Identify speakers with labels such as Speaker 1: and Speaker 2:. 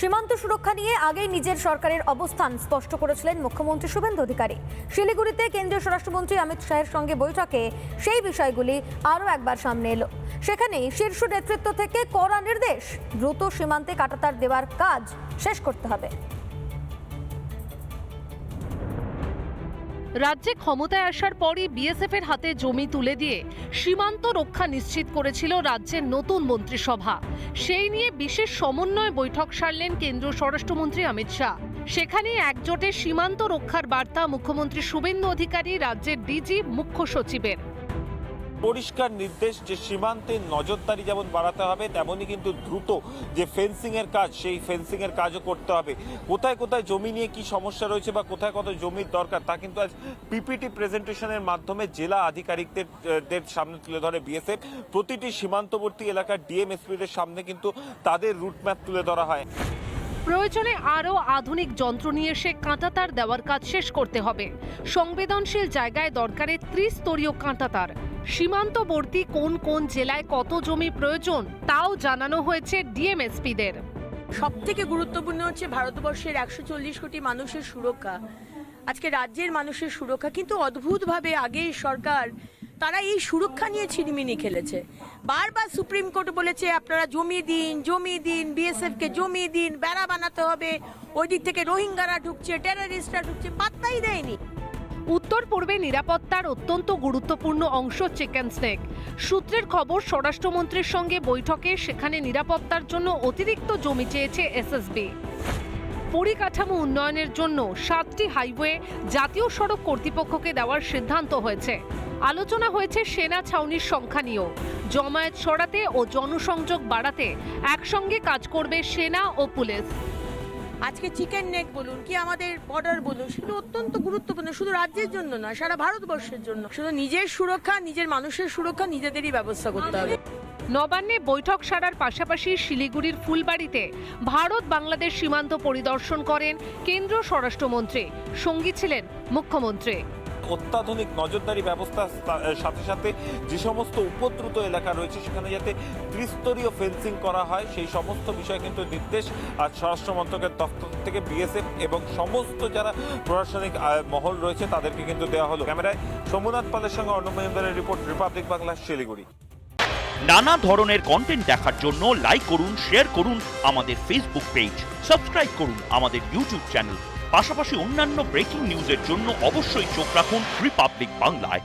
Speaker 1: সীমান্ত সুরক্ষা নিয়ে আগেই নিজের সরকারের অবস্থান স্পষ্ট করেছিলেন মুখ্যমন্ত্রী শুভেন্দু অধিকারী। শিলিগুড়িতে কেন্দ্রীয় স্বরাষ্ট্রমন্ত্রী অমিত শাহের সঙ্গে বৈঠকে সেই বিষয়গুলি আরও একবার সামনে এলো। সেখানে শীর্ষ নেতৃত্ব থেকে কড়া নির্দেশ, দ্রুত সীমান্তে কাঁটাতার দেওয়ার কাজ শেষ করতে হবে।
Speaker 2: রাজ্যে ক্ষমতায় আসার পরই বিএসএফ এর হাতে জমি তুলে দিয়ে সীমান্ত রক্ষা নিশ্চিত করেছিল রাজ্যের নতুন মন্ত্রিসভা। সেই নিয়ে বিশেষ সমন্বয় বৈঠক সারলেন কেন্দ্রীয় স্বরাষ্ট্রমন্ত্রী অমিত শাহ। সেখানে একজোটে সীমান্ত রক্ষার বার্তা মুখ্যমন্ত্রী শুভেন্দু অধিকারী, রাজ্যের ডিজি, মুখ্য সচিবের।
Speaker 3: পরিষ্কার নির্দেশ যে সীমান্তে নজরদারি যেমন বাড়াতে হবে, তেমনই কিন্তু দ্রুত যে ফেন্সিং এর কাজ, সেই ফেন্সিং এর কাজও করতে হবে। কোথায় কোথায় জমি নিয়ে কি সমস্যা রয়েছে বা কোথায় কত জমির দরকার, তা কিন্তু আজ পিপিটি প্রেজেন্টেশনের মাধ্যমে জেলা আধিকারিকদের সামনে তুলে ধরে বিএসএফ। প্রতিটি সীমান্তবর্তী এলাকার ডিএমএসপিদের সামনে কিন্তু তাদের রুটম্যাপ তুলে ধরা হয়।
Speaker 2: প্রয়োজনে আরও আধুনিক যন্ত্র নিয়ে এসে কাঁটাতার দেওয়ার কাজ শেষ করতে হবে। সংবেদনশীল জায়গায় দরকারে ত্রিস্তরীয় কাঁটাতার। সীমান্তবর্তী কোন কোন জেলায় কত জমি প্রয়োজন তাও জানানো হয়েছে ডিএমএসপিদের।
Speaker 4: সবথেকে গুরুত্বপূর্ণ হচ্ছে ভারতবর্ষের 140 কোটি মানুষের সুরক্ষা, আজকে রাজ্যের মানুষের সুরক্ষা। কিন্তু অদ্ভুতভাবে আগেই সরকার তারা এই সুরক্ষা নিয়ে ছিনিমিনি খেলেছে। বারবার সুপ্রিম কোর্ট বলেছে আপনারা জমি দিন, বিএসএফকে জমি দিন, বেড়া বানাতে হবে। ওই দিক থেকে রোহিঙ্গারা ঢুকছে, টেররিস্টরা ঢুকছে, পাত্তাই দেয়নি।
Speaker 2: উত্তর পূর্বে নিরাপত্তার অত্যন্ত গুরুত্বপূর্ণ অংশ চিকেন স্নেক। সূত্রের খবর, স্বরাষ্ট্রমন্ত্রীর সঙ্গে বৈঠকে সেখানে নিরাপত্তার জন্য অতিরিক্ত জমি চেয়েছে এসএসবি। পরিকাঠামো উন্নয়নের জন্য 7টি হাইওয়ে জাতীয় সড়ক কর্তৃপক্ষকে দেওয়ার সিদ্ধান্ত হয়েছে। আলোচনা হয়েছে সেনা ছাউনির সংখ্যা নিয়েও। জমায়েত সরাতে ও জনসংযোগ বাড়াতে একসঙ্গে কাজ করবে সেনা ও পুলিশ।
Speaker 4: আজকে চিকেন নেক বলুন কি আমাদের বর্ডার বলুন, সেগুলো অত্যন্ত গুরুত্বপূর্ণ, শুধু রাজ্যের জন্য না, সারা ভারতবর্ষের জন্য। শুধু নিজের সুরক্ষা, নিজের মানুষের সুরক্ষা নিজেদেরই ব্যবস্থা করতে হবে।
Speaker 2: নবান্নে বৈঠক সারার পাশাপাশি শিলিগুড়ির ফুলবাড়িতে ভারত বাংলাদেশ সীমান্ত পরিদর্শন করেন কেন্দ্রীয় স্বরাষ্ট্রমন্ত্রী। সঙ্গী ছিলেন মুখ্যমন্ত্রী।
Speaker 3: অত্যাধুনিক নজরদারি ব্যবস্থার সাথে সাথে যে সমস্ত উপদ্রুত এলাকা রয়েছে সেখানে যাতে ত্রিস্তরীয় ফেন্সিং করা হয়, সেই সমস্ত বিষয় কিন্তু নির্দেশ আজ স্বরাষ্ট্র মন্ত্রকের দপ্তর থেকে বিএসএফ এবং সমস্ত যারা প্রশাসনিক মহল রয়েছে তাদেরকে কিন্তু দেওয়া হলো। ক্যামেরায় সোমনাথ পালের সঙ্গে অর্ণব মহিন্দারের রিপোর্ট, রিপাবলিক বাংলা, শিলিগুড়ি।
Speaker 5: নানা ধরনের কন্টেন্ট দেখার জন্য লাইক করুন, শেয়ার করুন আমাদের ফেসবুক পেজ, সাবস্ক্রাইব করুন আমাদের ইউটিউব চ্যানেল। পাশাপাশি অন্যান্য ব্রেকিং নিউজের জন্য অবশ্যই চোখ রাখুন রিপাবলিক বাংলায়।